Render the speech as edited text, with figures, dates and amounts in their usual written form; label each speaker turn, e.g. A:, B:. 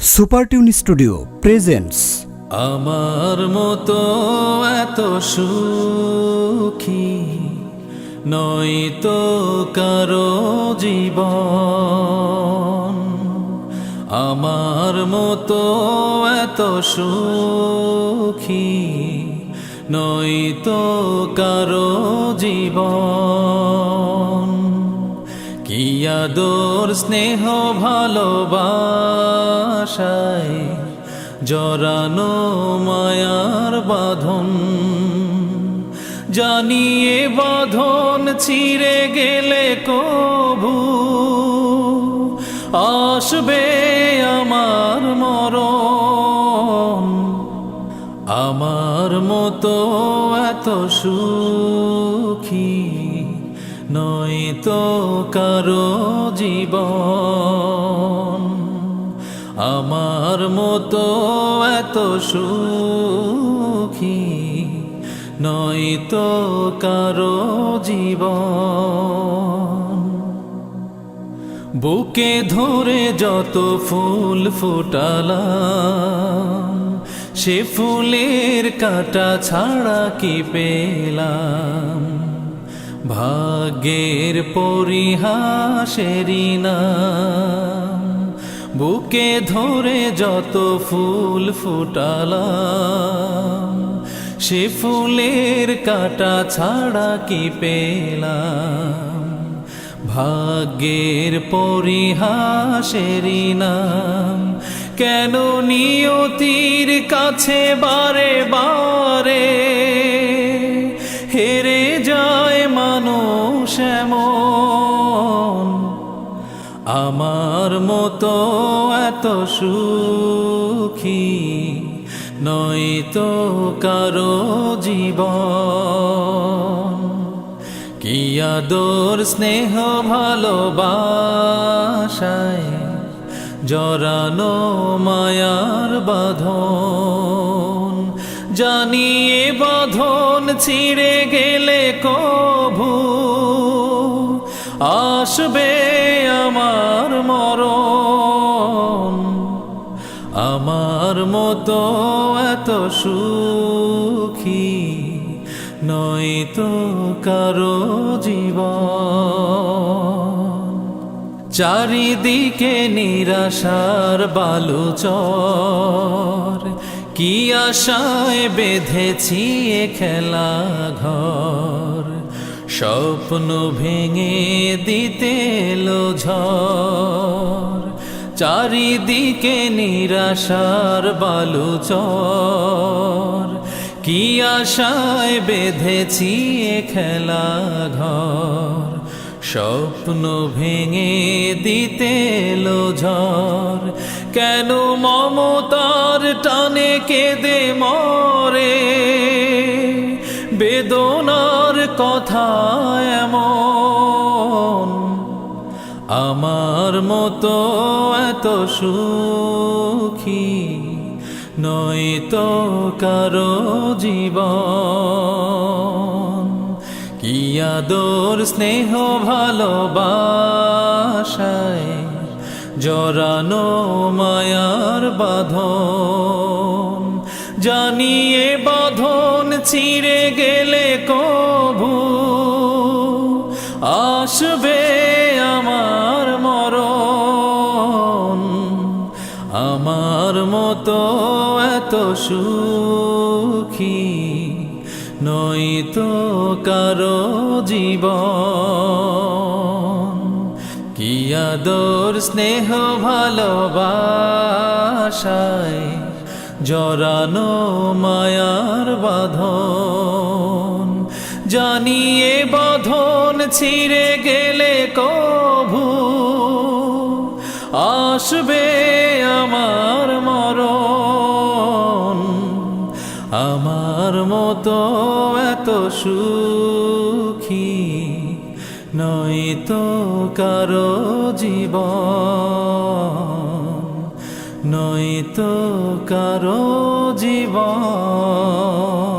A: Super tune studio presents.
B: আমার মতো এত সুখী নয়তো কারো জীবন, আমার মতো এত সুখী নয়তো কারো জীবন। কি আদর স্নেহ ভালোবাসায় জড়ানো মায়ার বাঁধন, জানিয়ে বাঁধন ছিঁড়ে গেলে কভু আসবে আমার মরণ। আমার মতো এত সুখী নয়তো কারো জীবন, আমার মতো এত সুখী নয়তো কারো জীবন। বুকে ধরে যত ফুল ফুটালাম, সে ফুলের কাঁটা ছাড়া কি পেলাম, ভাগ্যের পরিহাসেরই নাম। বুকে ধরে যত ফুল ফুটালাম, সে ফুলের কাঁটা ছাড়া কি পেলাম, ভাগ্যের পরিহাসেরই নাম। কেন নিয়তির কাছে বারে বারে হেরে যায় মানুষ এমন, আমার মতো এত সুখী নয়তো কারো জীবন। কি আদর স্নেহ ভালোবাসায় জড়ানো মায়ার বাঁধন, জানিয়ে বাঁধন ছিঁড়ে গেলে কভু আসবে আমার মরণ। আমার মতো এত সুখী নয়তো কারো জীবন। চারিদিকে নিরাশার বালুচর, কি আশায় বেঁধেছি এ খেলা ঘর, স্বপ্ন ভেঙে দিতে এলো ঝড়। চারিদিকে নিরাশার বালুচর, কি আশায় বেঁধেছি এ খেলা ঘর, স্বপ্ন ভেঙে দিতে এলো ঝড়। কেন মমতার টানে কেঁদে মরে বেদনার কথা এমন, আমার মতো এত সুখী নয়তো কারো জীবন। কি আদর স্নেহ ভালোবাসায় জড়ানো মায়ার বাঁধন, জানিয়ে বাঁধন ছিঁড়ে গেলে কভু আসবে আমার মরণ। আমার মতো এত সুখী নয়তো কারো জীবন। কি আদর স্নেহ ভালোবাসায় জড়ানো মায়ার বাঁধন, জানিয়ে বাঁধন ছিঁড়ে গেলে কভু আসবে আমার মরণ। আমার মতো এত সুখী নয়তো কারো জীবন, নয়তো কারো জীবন।